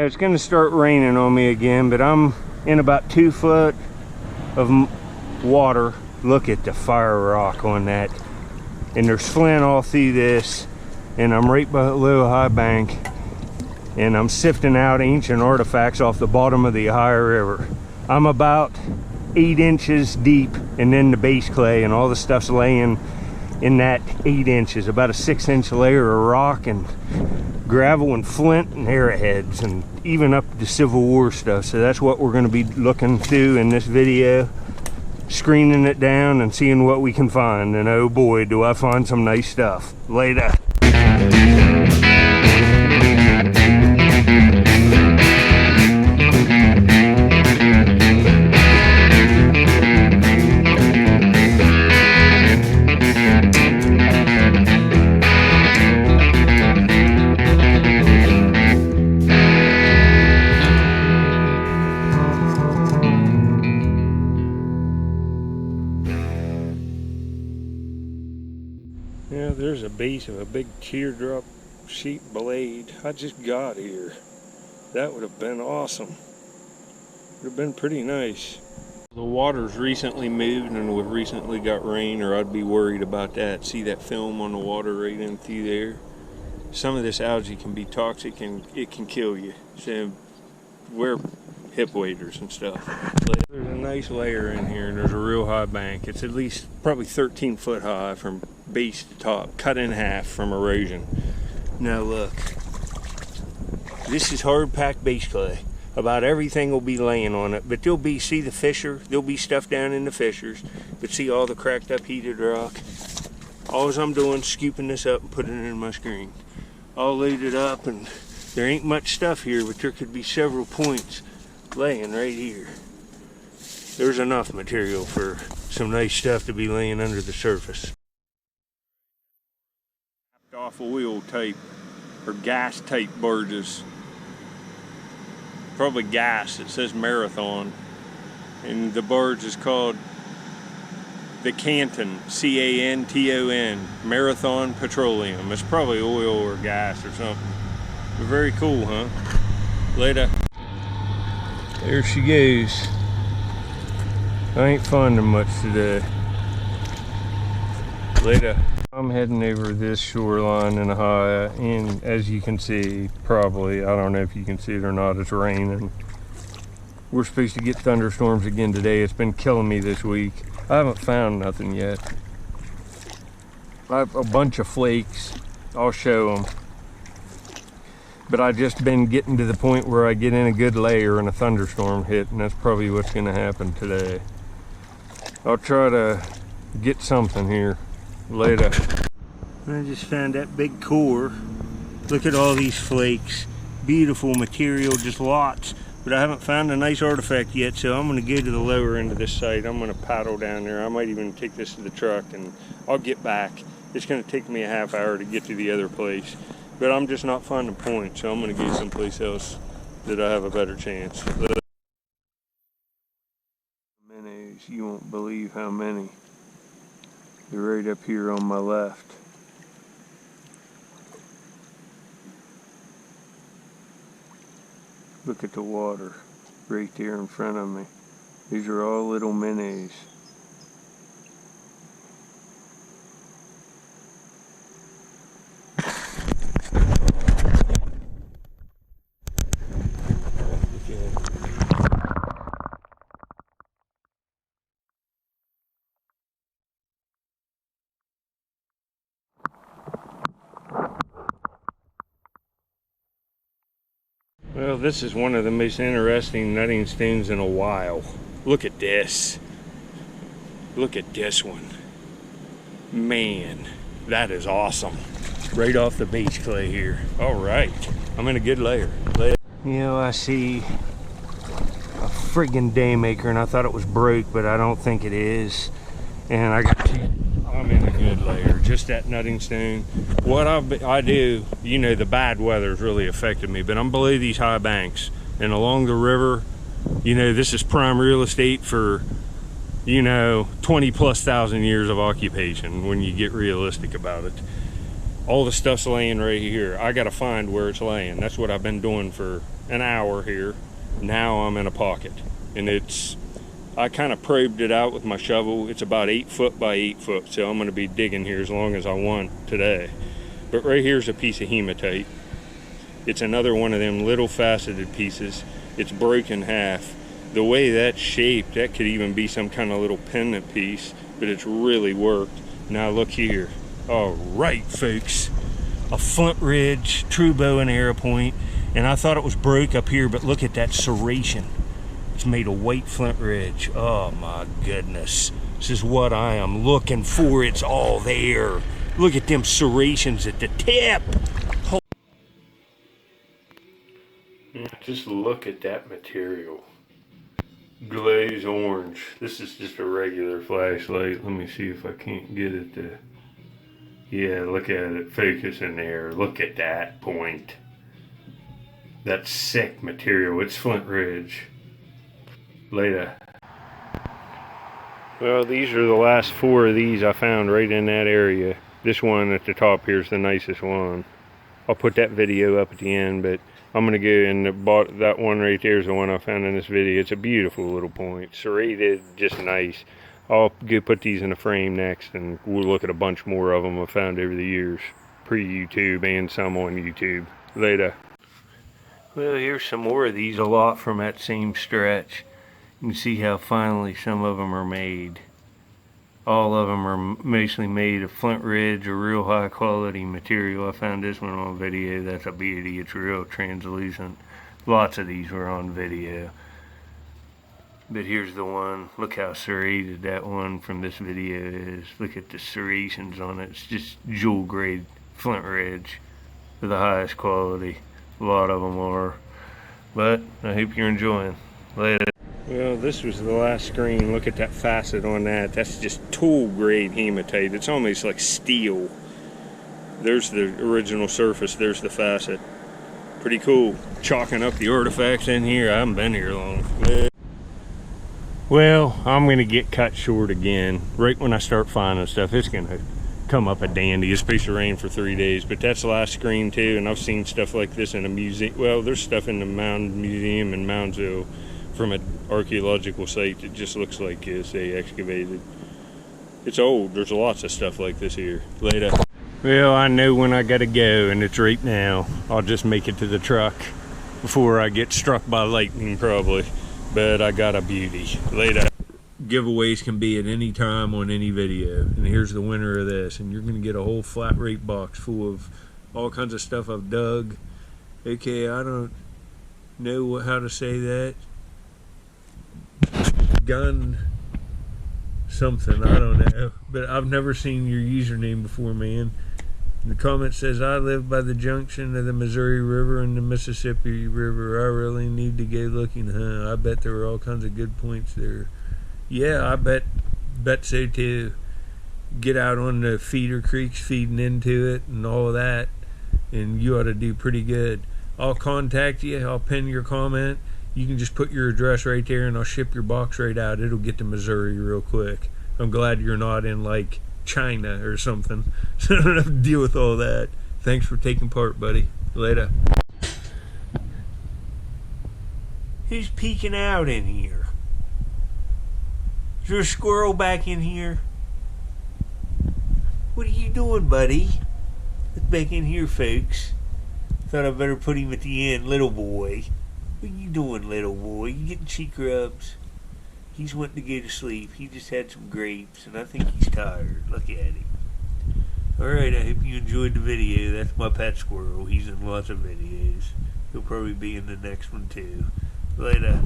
it's going to start raining on me again, but I'm in about 2 foot of water. Look at the fire rock on that. And there's flint all through this, and I'm right below a high bank, and I'm sifting out ancient artifacts off the bottom of the Ohio River. I'm about 8 inches deep, and then the base clay and all the stuff's laying in that 8 inches, about a 6-inch layer of rock and gravel and flint and arrowheads, and even up to Civil War stuff. So that's what we're going to be looking through in this video, screening it down and seeing what we can find. And oh boy, do I find some nice stuff. Later. Yeah, there's a base of a big teardrop sheep blade. I just got here. That would have been awesome. Would have been pretty nice. The water's recently moved and we've recently got rain, or I'd be worried about that. See that film on the water right in through there? Some of this algae can be toxic and it can kill you. So wear hip waders and stuff. There's a nice layer in here, and there's a real high bank. It's at least probably 13 foot high from base to top, cut in half from erosion. Now look, this is hard packed base clay. About everything will be laying on it, but there'll be, see the fissure? There'll be stuff down in the fissures, but see all the cracked up heated rock? All I'm doing is scooping this up and putting it in my screen. All loaded up, and there ain't much stuff here, but there could be several points laying right here. There's enough material for some nice stuff to be laying under the surface. Off oil type or gas type barges. Probably gas. It says Marathon, and the barge is called the Canton, C-A-N-T-O-N, Marathon Petroleum. It's probably oil or gas or something. But very cool, huh? Later. There she goes. I ain't finding much today. Later. I'm heading over this shoreline in a high, and as you can see, probably, I don't know if you can see it or not, it's raining. We're supposed to get thunderstorms again today. It's been killing me this week. I haven't found nothing yet. I have a bunch of flakes. I'll show them. But I've just been getting to the point where I get in a good layer and a thunderstorm hit, and that's probably what's going to happen today. I'll try to get something here. Later. I just found that big core. Look at all these flakes. Beautiful material, just lots. But I haven't found a nice artifact yet, so I'm going to go to the lower end of this site. I'm going to paddle down there. I might even take this to the truck, and I'll get back. It's going to take me a half hour to get to the other place. But I'm just not finding points, so I'm going to go someplace else that I have a better chance. Minnows, you won't believe how many. They're right up here on my left. Look at the water right there in front of me. These are all little minnows. Well, this is one of the most interesting nutting stones in a while. Look at this. Look at this one. Man, that is awesome. Right off the beach clay here. All right, I'm in a good layer. You know, I see a friggin' daymaker, and I thought it was broke, but I don't think it is. And I got two. I'm in a good layer. Just that nutting stone. What I do, you know, the bad weather's really affected me, but I'm below these high banks and along the river. You know, this is prime real estate for, you know, 20,000+ years of occupation when you get realistic about it. All the stuff's laying right here. I gotta find where it's laying. That's what I've been doing for an hour here. Now I'm in a pocket, and I kind of probed it out with my shovel. It's about 8 foot by 8 foot, so I'm going to be digging here as long as I want today. But right here's a piece of hematite. It's another one of them little faceted pieces. It's broken half. The way that's shaped, that could even be some kind of little pendant piece, but it's really worked. Now look here. All right, folks. A Flint Ridge, true bow and arrow point, and I thought it was broke up here, but look at that serration. It's made of white Flint Ridge. Oh my goodness. This is what I am looking for. It's all there. Look at them serrations at the tip. Just look at that material. Glaze orange. This is just a regular flashlight. Let me see if I can't get it to... Yeah, look at it. Focus in there. Look at that point. That's sick material. It's Flint Ridge. Later. Well, these are the last 4 of these I found right in that area. This one at the top here is the nicest one. I'll put that video up at the end, but I'm going to go and bought that one right there is the one I found in this video. It's a beautiful little point. Serrated, just nice. I'll go put these in a frame next, and we'll look at a bunch more of them I found over the years. Pre-YouTube and some on YouTube. Later. Well, here's some more of these, a lot from that same stretch. You can see how finely some of them are made. All of them are mostly made of Flint Ridge, a real high quality material. I found this one on video. That's a beauty. It's real translucent. Lots of these were on video. But here's the one. Look how serrated that one from this video is. Look at the serrations on it. It's just jewel grade Flint Ridge for the highest quality. A lot of them are. But I hope you're enjoying. Later. Well, this was the last screen. Look at that facet on that. That's just tool grade hematite. It's almost like steel. There's the original surface. There's the facet. Pretty cool. Chalking up the artifacts in here. I haven't been here long. Well, I'm going to get cut short again. Right when I start finding stuff, it's going to come up a dandy. It's supposed to rain for 3 days, but that's the last screen too, and I've seen stuff like this in a museum. Well, there's stuff in the Mound Museum in Moundsville from an archaeological site that just looks like they excavated. It's old. There's lots of stuff like this here. Later. Well, I know when I gotta go, and it's right now. I'll just make it to the truck before I get struck by lightning probably. But I got a beauty. Later. Giveaways can be at any time on any video, and here's the winner of this, and you're going to get a whole flat rate box full of all kinds of stuff I've dug. Okay, I don't know how to say that. Gun something, I don't know, but I've never seen your username before, man. The comment says, I live by the junction of the Missouri River and the Mississippi River. I really need to go looking, huh? I bet there were all kinds of good points there. Yeah, I bet so too. Get out on the feeder creeks feeding into it and all of that, and you ought to do pretty good. I'll contact you. I'll pin your comment. You can just put your address right there, and I'll ship your box right out. It'll get to Missouri real quick. I'm glad you're not in, like, China or something, so I don't have to deal with all that. Thanks for taking part, buddy. Later. Who's peeking out in here? Is there a squirrel back in here? What are you doing, buddy? Look back in here, folks. Thought I better put him at the end. Little boy. What are you doing, little boy? You getting cheek rubs? He's wanting to go to sleep. He just had some grapes, and I think he's tired. Look at him. Alright, I hope you enjoyed the video. That's my pet squirrel. He's in lots of videos. He'll probably be in the next one, too. Later.